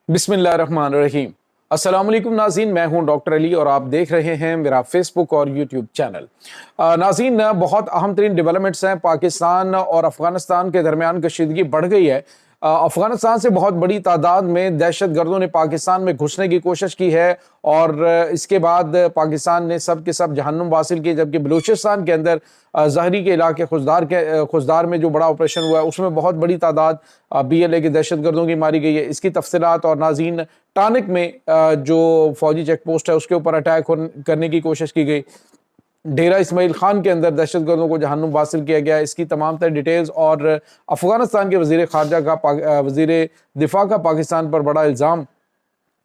बिस्मिल्लाहिर्रहमानिर्रहीम। अस्सलाम वालेकुम नाज़रीन, मैं हूं डॉक्टर अली और आप देख रहे हैं मेरा फेसबुक और यूट्यूब चैनल। नाज़रीन, बहुत अहम तरीन डेवलपमेंट्स हैं। पाकिस्तान और अफगानिस्तान के दरमियान कशीदगी बढ़ गई है। अफगानिस्तान से बहुत बड़ी तादाद में दहशत गर्दों ने पाकिस्तान में घुसने की कोशिश की है और इसके बाद पाकिस्तान ने सब के सब जहन्नुम हासिल किए, जबकि बलूचिस्तान के अंदर जहरी के इलाके खुजदार में जो बड़ा ऑपरेशन हुआ है उसमें बहुत बड़ी तादाद BLA के दहशत गर्दों की मारी गई है। इसकी तफसीलात और नाज़रीन, टानिक में जो फौजी चेक पोस्ट है उसके ऊपर अटैक करने की कोशिश की गई। डेरा इस्माइल खान के अंदर दहशत गर्दों को जहन्नुम हासिल किया गया। इसकी तमाम तर डिटेल्स और अफगानिस्तान के वजीर खारजा का वजीर दिफा का पाकिस्तान पर बड़ा इल्ज़ाम।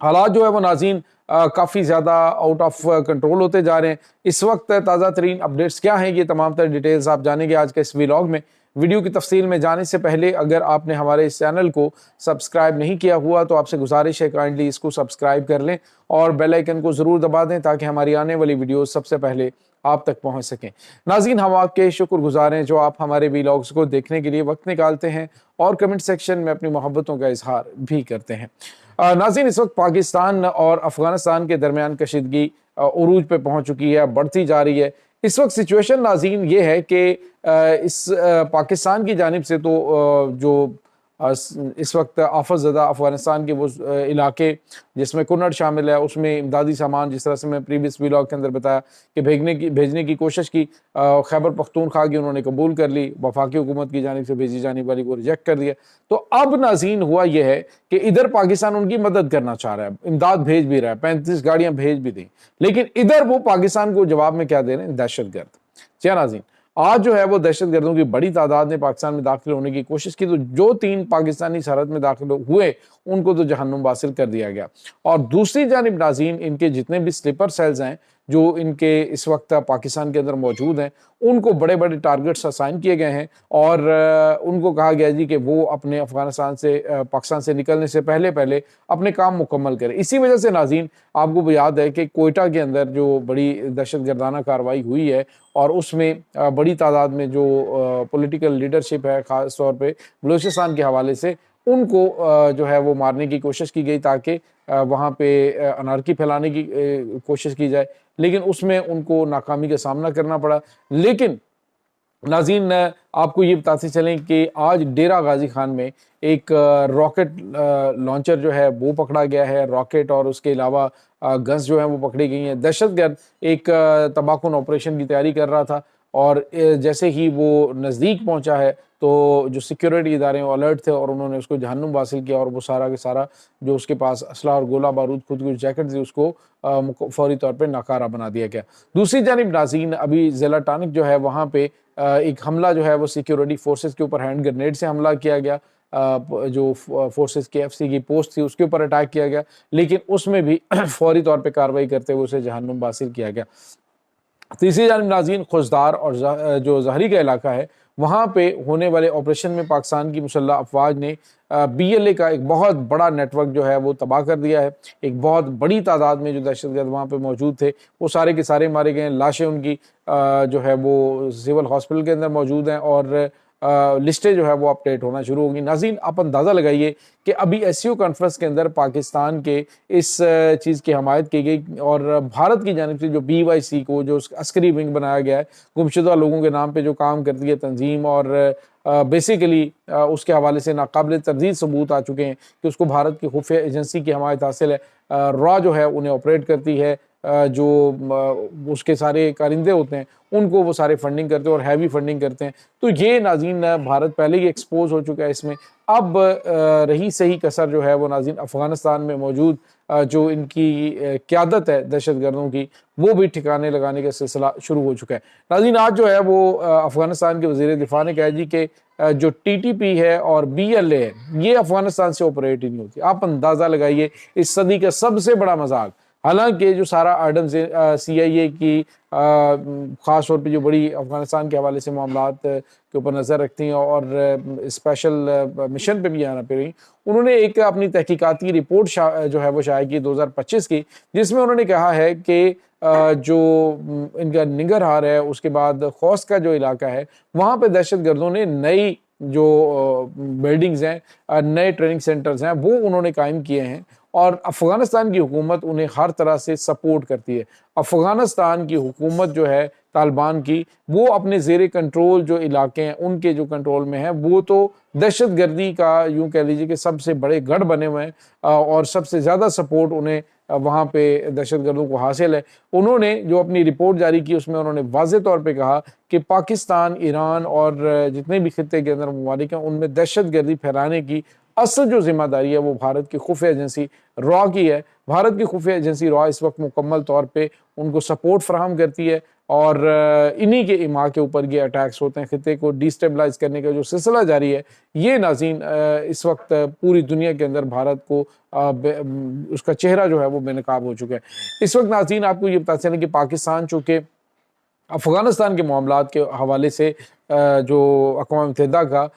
हालात जो है वो नाज़रीन काफ़ी ज़्यादा आउट ऑफ कंट्रोल होते जा रहे हैं। इस वक्त ताज़ा तरीन अपडेट्स क्या हैं, ये तमाम तर डिटेल्स आप जानेंगे आज के इस व्लॉग में। वीडियो की तफसील में जाने से पहले अगर आपने हमारे इस चैनल को सब्सक्राइब नहीं किया हुआ तो आपसे गुजारिश है काइंडली इसको सब्सक्राइब कर लें और बेल आइकन को ज़रूर दबा दें ताकि हमारी आने वाली वीडियोस सबसे पहले आप तक पहुंच सकें। नाज़रीन, हम आपके शुक्रगुजार हैं जो आप हमारे व्लॉग्स को देखने के लिए वक्त निकालते हैं और कमेंट सेक्शन में अपनी मोहब्बतों का इजहार भी करते हैं। नाज़रीन, इस वक्त पाकिस्तान और अफगानिस्तान के दरमियान कशीदगी उरूज पे पहुंच चुकी है, बढ़ती जा रही है। इस वक्त सिचुएशन नाज़रीन ये है कि इस पाकिस्तान की जानिब से तो जो इस वक्त आफत ज़दा अफगानिस्तान के वो इलाके जिसमें कुन्नड़ शामिल है उसमें इमदादी सामान, जिस तरह से मैं प्रीवियस व्लॉग के अंदर बताया कि भेजने की कोशिश की, खैबर पख्तूनख्वा की उन्होंने कबूल कर ली, वफाकी हुकूमत की जानिब से भेजी जाने वाली को रिजेक्ट कर दिया। तो अब नाज़रीन हुआ यह है कि इधर पाकिस्तान उनकी मदद करना चाह रहा है, इमदाद भेज भी रहा है, 35 गाड़ियाँ भेज भी दी, लेकिन इधर वो पाकिस्तान को जवाब में क्या दे रहे हैं? दहशत गर्द। क्या नाज़रीन, आज जो है वो दहशत गर्दों की बड़ी तादाद ने पाकिस्तान में दाखिल होने की कोशिश की, तो जो 3 पाकिस्तानी सरहद में दाखिल हुए उनको तो जहन्नुम हासिल कर दिया गया। और दूसरी जानिब नाज़रीन, इनके जितने भी स्लीपर सेल्स हैं जो इनके इस वक्त पाकिस्तान के अंदर मौजूद हैं उनको बड़े बड़े टारगेट्स असाइन किए गए हैं और उनको कहा गया जी कि वो अपने पाकिस्तान से निकलने से पहले अपने काम मुकम्मल करें। इसी वजह से नाज़रीन, आपको याद है कि कोयटा के अंदर जो बड़ी दहशत गर्दाना कार्रवाई हुई है और उसमें बड़ी तादाद में जो पॉलिटिकल लीडरशिप है, ख़ास तौर पे बलूचिस्तान के हवाले से, उनको जो है वो मारने की कोशिश की गई ताकि वहाँ पे अनारकी फैलाने की कोशिश की जाए, लेकिन उसमें उनको नाकामी का सामना करना पड़ा। लेकिन नाज़रीन, आपको ये बताते चलें कि आज डेरा गाजी खान में एक रॉकेट लॉन्चर जो है वो पकड़ा गया है, रॉकेट और उसके अलावा गन्स जो हैं वो पकड़ी गई हैं। दहशतगर्द एक तबाहकुन ऑपरेशन की तैयारी कर रहा था और जैसे ही वो नज़दीक पहुंचा है तो जो सिक्योरिटी इदारे हैं अलर्ट थे और उन्होंने उसको जहन्नुम हासिल किया और वो सारा के सारा जो उसके पास असला और गोला बारूद, खुद कुछ जैकेट थी, उसको फौरी तौर पे नाकारा बना दिया गया। दूसरी जानिब नाज़रीन, अभी ज़िला टानिक जो है वहाँ पे एक हमला जो है वो सिक्योरिटी फोर्सेस के ऊपर हैंड ग्रेनेड से हमला किया गया। जो फोर्सेस KFC की पोस्ट थी उसके ऊपर अटैक किया गया, लेकिन उसमें भी फौरी तौर पे कार्रवाई करते हुए उसे जहन्नुम हासिल किया गया। तीसरी जानिब नाज़रीन, खुजदार और जो जहरी का इलाका है वहाँ पे होने वाले ऑपरेशन में पाकिस्तान की मुसल्लह अफवाज ने BLA का एक बहुत बड़ा नेटवर्क जो है वो तबाह कर दिया है। एक बहुत बड़ी तादाद में जो दहशतगर्द वहाँ पे मौजूद थे वो सारे के सारे मारे गए। लाशें उनकी जो है वो सिविल हॉस्पिटल के अंदर मौजूद हैं और लिस्टें जो है वो अपडेट होना शुरू होगी। नाज़रीन, आप अंदाज़ा लगाइए कि अभी SCO कॉन्फ्रेंस के अंदर पाकिस्तान के इस चीज़ की हमायत की गई और भारत की जानिब से जो BYC को जो अस्करी विंग बनाया गया है, गुमशुदा लोगों के नाम पे जो काम करती है तंजीम, और बेसिकली उसके हवाले से नाकाबिल तरदीद सबूत आ चुके हैं कि उसको भारत की खुफिया एजेंसी की हमायत हासिल है। रॉ जो है उन्हें ऑपरेट करती है, जो उसके सारे कारिंदे होते हैं उनको वो सारे फंडिंग करते हैं और हैवी फंडिंग करते हैं। तो ये नाज़रीन, भारत पहले ही एक्सपोज हो चुका है इसमें। अब रही सही कसर जो है वो नाज़रीन अफगानिस्तान में मौजूद जो इनकी क़यादत है दहशतगर्दों की, वो भी ठिकाने लगाने का सिलसिला शुरू हो चुका है। नाज़रीन, आज जो है वो अफगानिस्तान के वज़ीर दिफा ने कहा जी कि जो TTP है और BLA है ये अफगानिस्तान से ऑपरेट ही नहीं होती। आप अंदाज़ा लगाइए, इस सदी का सबसे बड़ा मजाक। हालांकि जो सारा आर्डम CIA की ख़ास तौर पे जो बड़ी अफगानिस्तान के हवाले से मामलात के ऊपर नज़र रखती हैं और स्पेशल मिशन पे भी आना पे रही, उन्होंने एक अपनी तहकीकाती रिपोर्ट जो है वो शाया की 2025 की, जिसमें उन्होंने कहा है कि जो इनका निगरहार है, उसके बाद खौस का जो इलाका है, वहाँ पे दहशत गर्दों ने नई جو بلڈنگز ہیں، نئے ٹریننگ سینٹرز ہیں، وہ انہوں نے قائم کیے ہیں، اور افغانستان کی حکومت انہیں ہر طرح سے سپورٹ کرتی ہے۔ افغانستان کی حکومت جو ہے طالبان کی، وہ اپنے زیر کنٹرول جو علاقے ہیں ان کے جو کنٹرول میں ہیں، وہ تو دہشت گردی کا یوں کہہ لیجیے کہ سب سے بڑے گڑھ بنے ہوئے ہیں، اور سب سے زیادہ سپورٹ انہیں وہاں پہ دہشت گردوں کو حاصل ہے۔ انہوں نے جو اپنی رپورٹ جاری کی اس میں انہوں نے واضح طور پہ کہا کہ پاکستان، ایران اور جتنے بھی خطے کے اندر ممالک ہیں ان میں دہشت گردی پھیلانے کی اصل جو ذمہ داری ہے وہ بھارت کی خفیہ ایجنسی را کی ہے۔ بھارت کی خفیہ ایجنسی را اس وقت مکمل طور پہ ان کو سپورٹ فراہم کرتی ہے، اور انہی کے ایما کے اوپر یہ اٹیکس ہوتے ہیں۔ خطے کو ڈیسٹیبلائز کرنے کا جو سلسلہ جاری ہے، یہ ناظرین اس وقت پوری دنیا کے اندر بھارت کو اس کا چہرہ جو ہے وہ بے نقاب ہو چکا ہے۔ اس وقت ناظرین آپ کو یہ بتا چلیں کہ پاکستان چونکہ افغانستان کے معاملات کے حوالے سے جو اقوام متحدہ کا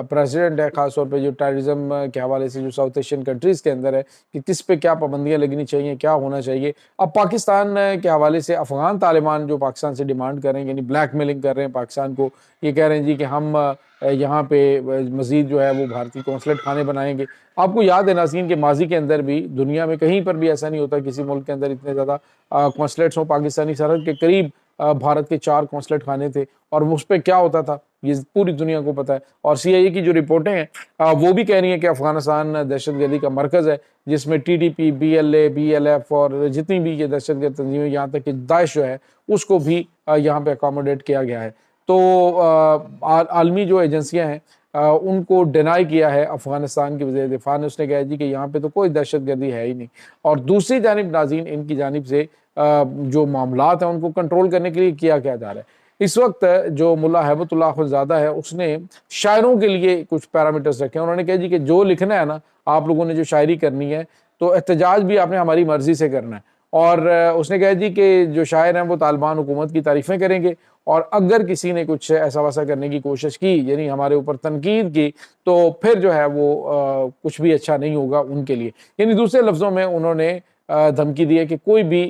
پریزیڈنٹ ہے، خاص طور پہ جو ٹیررزم کے حوالے سے جو ساؤتھ ایشین کنٹریز کے اندر ہے کہ کس پہ کیا پابندیاں لگنی چاہیے، کیا ہونا چاہیے، اب پاکستان کے حوالے سے افغان طالبان جو پاکستان سے ڈیمانڈ کر رہے ہیں، یعنی بلیک میلنگ کر رہے ہیں پاکستان کو، یہ کہہ رہے ہیں جی کہ ہم یہاں پہ مزید جو ہے وہ بھارتی قونصلیٹ خانے بنائیں گے۔ آپ کو یاد ہے ناظرین کہ ماضی کے اندر بھی دنیا میں کہیں پر بھی ایسا نہیں ہوتا کسی ملک کے اندر اتنے زیادہ قونصلیٹس ہوں۔ پاکستانی سرحد کے قریب بھارت کے 4 قونصلیٹ خانے تھے، اور اس پہ کیا ہوتا تھا یہ پوری دنیا کو پتا ہے۔ اور سی آئی اے کی جو رپورٹیں ہیں وہ بھی کہہ رہی ہیں کہ افغانستان دہشت گردی کا مرکز ہے، جس میں T T P, B L A, B L F اور جتنی بھی یہ دہشت گرد تنظیمیں، یہاں تک کہ داعش جو ہے اس کو بھی یہاں پہ اکاموڈیٹ کیا گیا ہے۔ تو عالمی جو ایجنسیاں ہیں ان کو ڈینائی کیا ہے افغانستان کے وزیر دفاع نے، اس نے کہا جی کہ یہاں پہ تو کوئی دہشت گردی ہے ہی نہیں۔ اور دوسری جانب ناظرین ان کی جانب سے جو معاملات ہیں ان کو کنٹرول کرنے کے لیے کیا جا رہا ہے۔ اس وقت جو ملا ہیبت اللہ اخوندزادہ ہے اس نے شاعروں کے لیے کچھ پیرامیٹرز رکھے ہیں۔ انہوں نے کہا جی کہ جو لکھنا ہے نا، آپ لوگوں نے جو شاعری کرنی ہے تو احتجاج بھی آپ نے ہماری مرضی سے کرنا ہے، اور اس نے کہا جی کہ جو شاعر ہیں وہ طالبان حکومت کی تعریفیں کریں گے، اور اگر کسی نے کچھ ایسا ویسا کرنے کی کوشش کی، یعنی ہمارے اوپر تنقید کی، تو پھر جو ہے وہ کچھ بھی اچھا نہیں ہوگا ان کے لیے۔ یعنی دوسرے لفظوں میں انہوں نے دھمکی دی ہے کہ کوئی بھی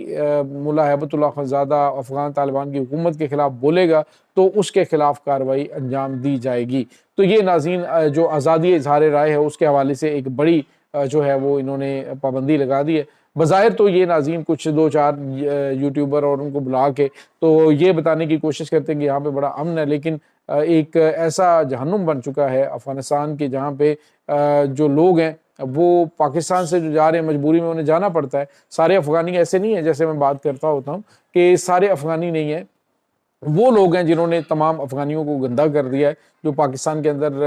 ملا ہیبت اللہ اخوندزادہ افغان طالبان کی حکومت کے خلاف بولے گا تو اس کے خلاف کارروائی انجام دی جائے گی۔ تو یہ ناظرین جو آزادی اظہار رائے ہے اس کے حوالے سے ایک بڑی جو ہے وہ انہوں نے پابندی لگا دی ہے۔ بظاہر تو یہ ناظرین کچھ 2-4 یوٹیوبر اور ان کو بلا کے تو یہ بتانے کی کوشش کرتے ہیں کہ یہاں پہ بڑا امن ہے، لیکن ایک ایسا جہنم بن چکا ہے افغانستان کے، جہاں پہ جو لوگ ہیں وہ پاکستان سے جو جا رہے ہیں مجبوری میں انہیں جانا پڑتا ہے۔ سارے افغانی ایسے نہیں ہیں، جیسے میں بات کرتا ہوتا ہوں کہ سارے افغانی نہیں ہیں، وہ لوگ ہیں جنہوں نے تمام افغانیوں کو گندہ کر دیا ہے، جو پاکستان کے اندر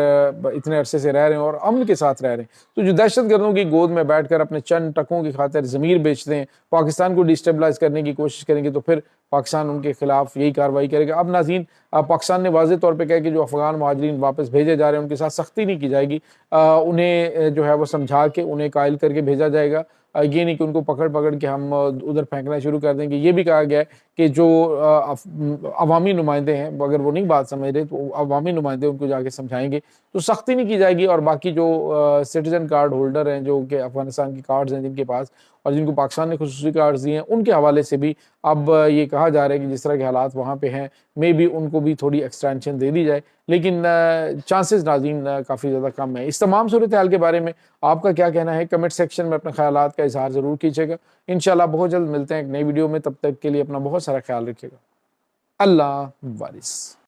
اتنے عرصے سے رہ رہے ہیں اور امن کے ساتھ رہ رہے ہیں۔ تو جو دہشت گردوں کی گود میں بیٹھ کر اپنے چند ٹکوں کی خاطر ضمیر بیچتے ہیں، پاکستان کو ڈیسٹیبلائز کرنے کی کوشش کریں گے، تو پھر پاکستان ان کے خلاف یہی کارروائی کرے گا۔ اب ناظرین پاکستان نے واضح طور پہ کہا کہ جو افغان مہاجرین واپس بھیجے جا رہے ہیں ان کے ساتھ سختی نہیں کی جائے گی، انہیں جو ہے وہ سمجھا کے انہیں قائل کر کے بھیجا جائے گا، یہ نہیں کہ ان کو پکڑ کے ہم ادھر پھینکنا شروع کر دیں گے۔ یہ بھی کہا گیا ہے کہ جو عوامی نمائندے ہیں اگر وہ نہیں بات سمجھ رہے تو عوامی نمائندے ان کو جا کے سمجھائیں گے، تو سختی نہیں کی جائے گی۔ اور باقی جو سٹیزن کارڈ ہولڈر ہیں، جو کہ افغانستان کی کارڈز ہیں جن کے پاس، اور جن کو پاکستان نے خصوصی کارڈز دیے ہیں، ان کے حوالے سے بھی اب یہ کہا جا رہا ہے کہ جس طرح کے حالات وہاں پہ ہیں میں بھی ان کو بھی تھوڑی ایکسٹینشن دے دی جائے، لیکن چانسز ناظرین کافی زیادہ کم ہیں۔ اس تمام صورتحال کے بارے میں آپ کا کیا کہنا ہے؟ کمنٹ سیکشن میں اپنے خیالات کا اظہار ضرور کیجیے گا۔ انشاءاللہ بہت جلد ملتے ہیں ایک نئی ویڈیو میں، تب تک کے لیے اپنا بہت سارا خیال رکھیے گا۔ اللہ وارث۔